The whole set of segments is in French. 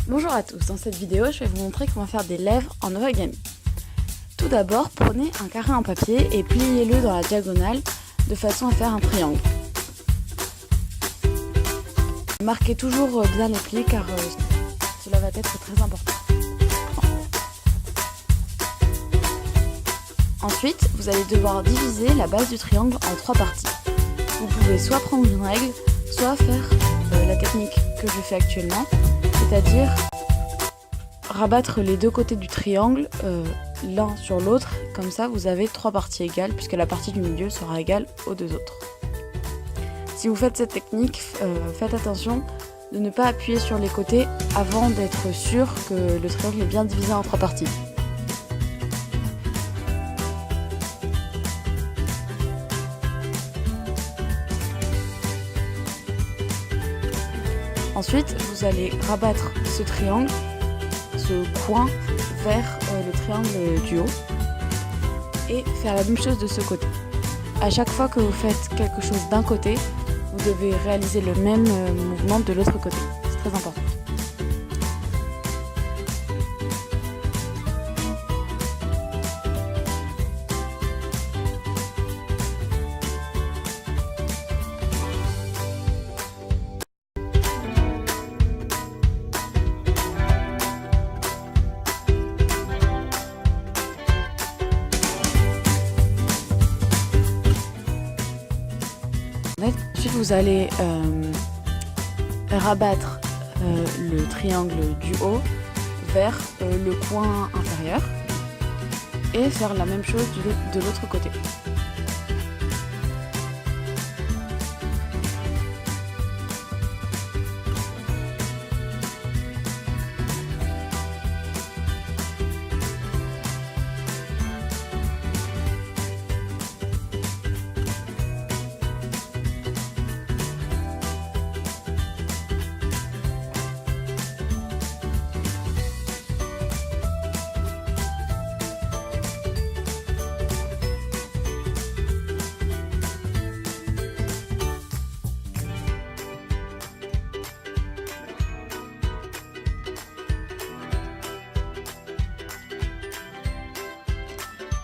Bonjour à tous, dans cette vidéo je vais vous montrer comment faire des lèvres en origami. Tout d'abord, prenez un carré en papier et pliez-le dans la diagonale de façon à faire un triangle. Marquez toujours bien les plis car cela va être très important. Ensuite, vous allez devoir diviser la base du triangle en 3 parties. Vous pouvez soit prendre une règle, soit faire la technique que je fais actuellement, c'est-à-dire rabattre les deux côtés du triangle l'un sur l'autre, comme ça vous avez 3 parties égales puisque la partie du milieu sera égale aux deux autres. Si vous faites cette technique, faites attention de ne pas appuyer sur les côtés avant d'être sûr que le triangle est bien divisé en 3 parties. Ensuite, vous allez rabattre ce triangle, ce coin, vers le triangle du haut et faire la même chose de ce côté. À chaque fois que vous faites quelque chose d'un côté, vous devez réaliser le même mouvement de l'autre côté. C'est très important. Ensuite, vous allez rabattre le triangle du haut vers le coin inférieur et faire la même chose de l'autre côté.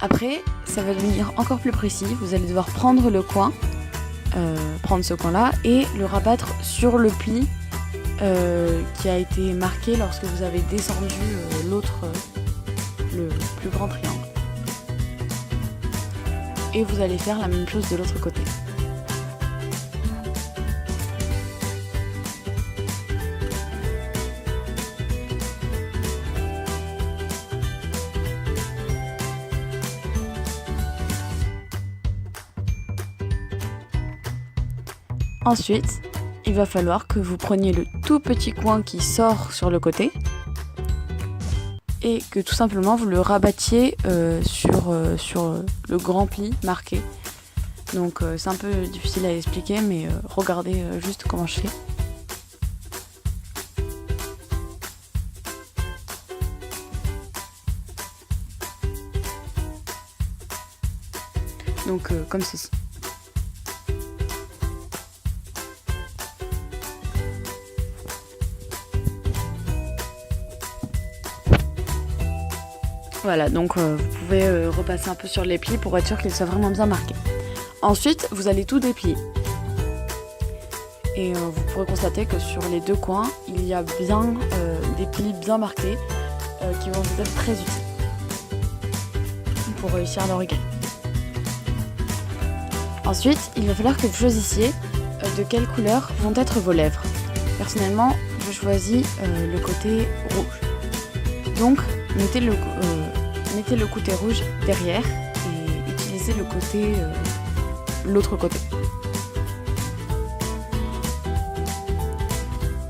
Après, ça va devenir encore plus précis. Vous allez devoir prendre le coin, prendre ce coin-là et le rabattre sur le pli qui a été marqué lorsque vous avez descendu le plus grand triangle. Et vous allez faire la même chose de l'autre côté. Ensuite, il va falloir que vous preniez le tout petit coin qui sort sur le côté et que tout simplement vous le rabattiez sur le grand pli marqué. Donc c'est un peu difficile à expliquer, mais regardez juste comment je fais. Donc comme ceci. Voilà, donc vous pouvez repasser un peu sur les plis pour être sûr qu'ils soient vraiment bien marqués. Ensuite, vous allez tout déplier. Et vous pourrez constater que sur les deux coins, il y a bien des plis bien marqués qui vont vous être très utiles pour réussir l'origami. Ensuite, il va falloir que vous choisissiez de quelle couleur vont être vos lèvres. Personnellement, je choisis le côté rouge. Donc, mettez le côté rouge derrière et utilisez l'autre côté.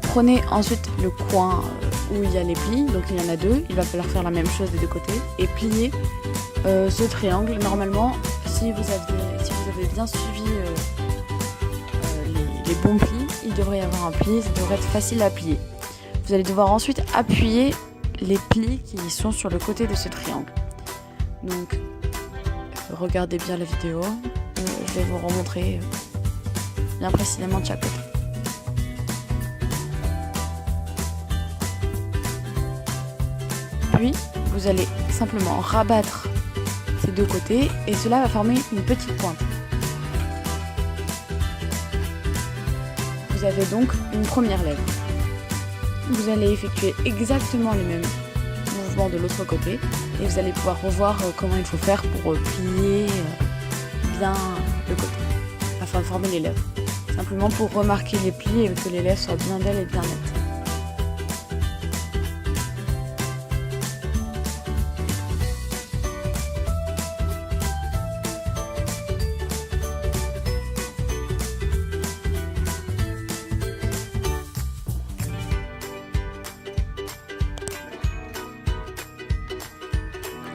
Prenez ensuite le coin où il y a les plis, donc il y en a deux, il va falloir faire la même chose des deux côtés et plier ce triangle. Normalement, si vous avez bien suivi les bons plis, il devrait y avoir un pli, ça devrait être facile à plier. Vous allez devoir ensuite appuyer les plis qui sont sur le côté de ce triangle. Donc regardez bien la vidéo, je vais vous remontrer bien précisément de chaque côté. Puis, vous allez simplement rabattre ces deux côtés et cela va former une petite pointe. Vous avez donc une première lèvre. Vous allez effectuer exactement les mêmes mouvements de l'autre côté et vous allez pouvoir revoir comment il faut faire pour plier bien le côté afin de former les lèvres. Simplement pour remarquer les plis et que les lèvres soient bien belles et bien nettes.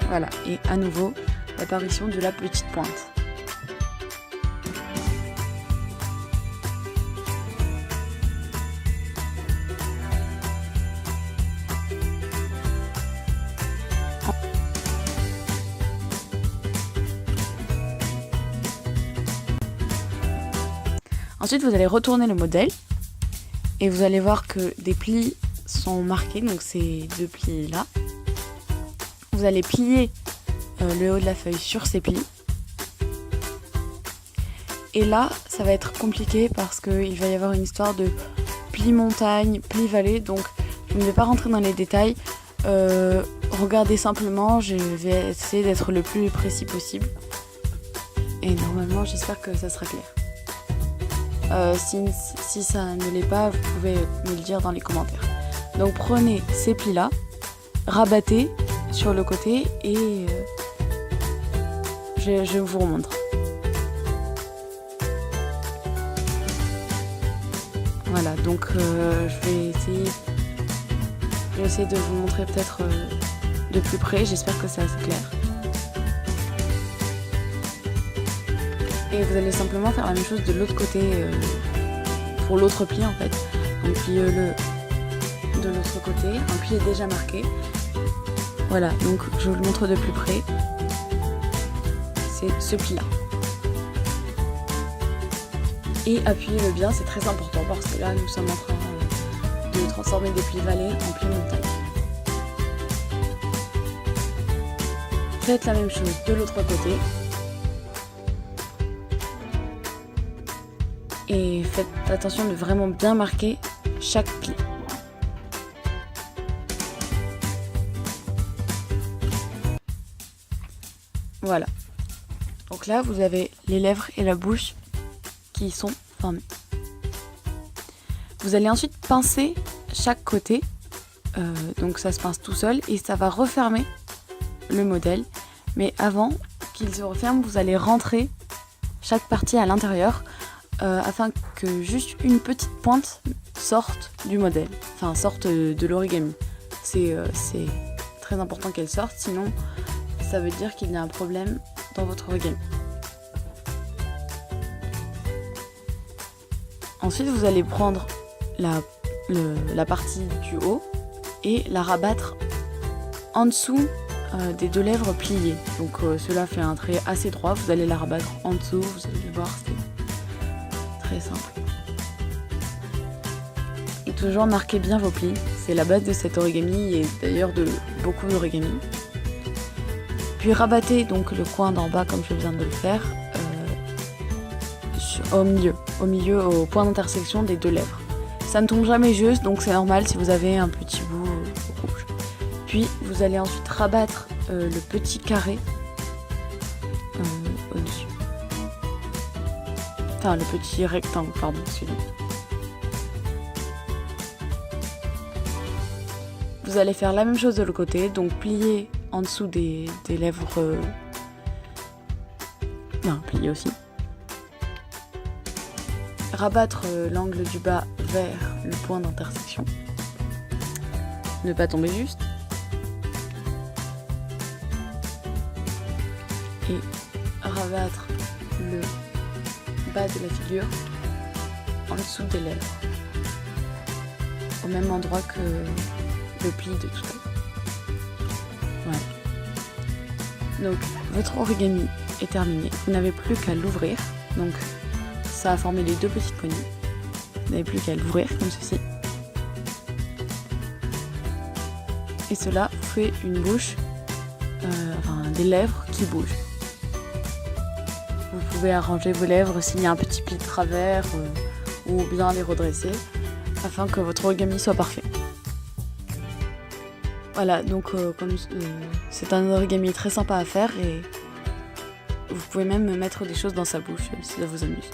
Voilà, et à nouveau, l'apparition de la petite pointe. Ensuite, vous allez retourner le modèle et vous allez voir que des plis sont marqués, donc ces deux plis là. Vous allez plier le haut de la feuille sur ces plis. Et là, ça va être compliqué parce qu'il va y avoir une histoire de pli montagne, pli vallée. Donc, je ne vais pas rentrer dans les détails. Regardez simplement, je vais essayer d'être le plus précis possible. Et normalement, j'espère que ça sera clair. Si ça ne l'est pas, vous pouvez me le dire dans les commentaires. Donc, prenez ces plis-là, rabattez sur le côté et je vous remontre. Voilà, donc je vais essayer de vous montrer peut-être de plus près, j'espère que c'est assez clair. Et vous allez simplement faire la même chose de l'autre côté pour l'autre pli en fait. Donc pliez-le de l'autre côté, un pli est déjà marqué. Voilà, donc je vous le montre de plus près. C'est ce pli-là. Et appuyez-le bien, c'est très important parce que là, nous sommes en train de transformer des plis vallées en plis montagne. Faites la même chose de l'autre côté. Et faites attention de vraiment bien marquer chaque pli. Voilà. Donc là, vous avez les lèvres et la bouche qui sont formées. Vous allez ensuite pincer chaque côté. Donc ça se pince tout seul et ça va refermer le modèle. Mais avant qu'il se referme, vous allez rentrer chaque partie à l'intérieur afin que juste une petite pointe sorte du modèle. Enfin, sorte de l'origami. C'est très important qu'elle sorte, sinon ça veut dire qu'il y a un problème dans votre origami. Ensuite, vous allez prendre la partie du haut et la rabattre en dessous des deux lèvres pliées. Donc cela fait un trait assez droit, vous allez la rabattre en dessous, vous allez voir, c'est très simple. Et toujours marquez bien vos plis, c'est la base de cet origami et d'ailleurs de beaucoup d'origami. Puis rabattez donc le coin d'en bas comme je viens de le faire au milieu, au point d'intersection des deux lèvres. Ça ne tombe jamais juste, donc c'est normal si vous avez un petit bout rouge. Puis vous allez ensuite rabattre le petit carré au-dessus. Enfin, le petit rectangle, pardon, celui-là. Vous allez faire la même chose de l'autre côté, donc plier en dessous des lèvres. Non, plier aussi. Rabattre l'angle du bas vers le point d'intersection. Ne pas tomber juste. Et rabattre le bas de la figure en dessous des lèvres. Au même endroit que le pli de tout à l'heure. Voilà. Donc votre origami est terminé. Vous n'avez plus qu'à l'ouvrir. Donc ça a formé les deux petites poignées. Vous n'avez plus qu'à l'ouvrir comme ceci. Et cela fait une bouche, des lèvres qui bougent. Vous pouvez arranger vos lèvres s'il y a un petit pli de travers ou bien les redresser afin que votre origami soit parfait. Voilà, donc c'est un origami très sympa à faire et vous pouvez même mettre des choses dans sa bouche si ça vous amuse.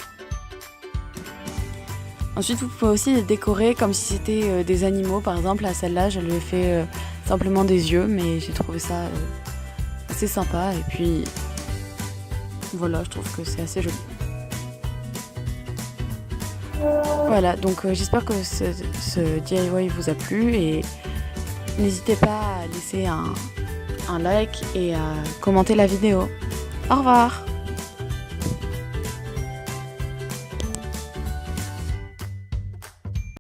Ensuite, vous pouvez aussi les décorer comme si c'était des animaux. Par exemple, à celle-là, je lui ai fait simplement des yeux, mais j'ai trouvé ça assez sympa. Et puis, voilà, je trouve que c'est assez joli. Voilà, donc j'espère que ce DIY vous a plu et n'hésitez pas à laisser un like et à commenter la vidéo. Au revoir!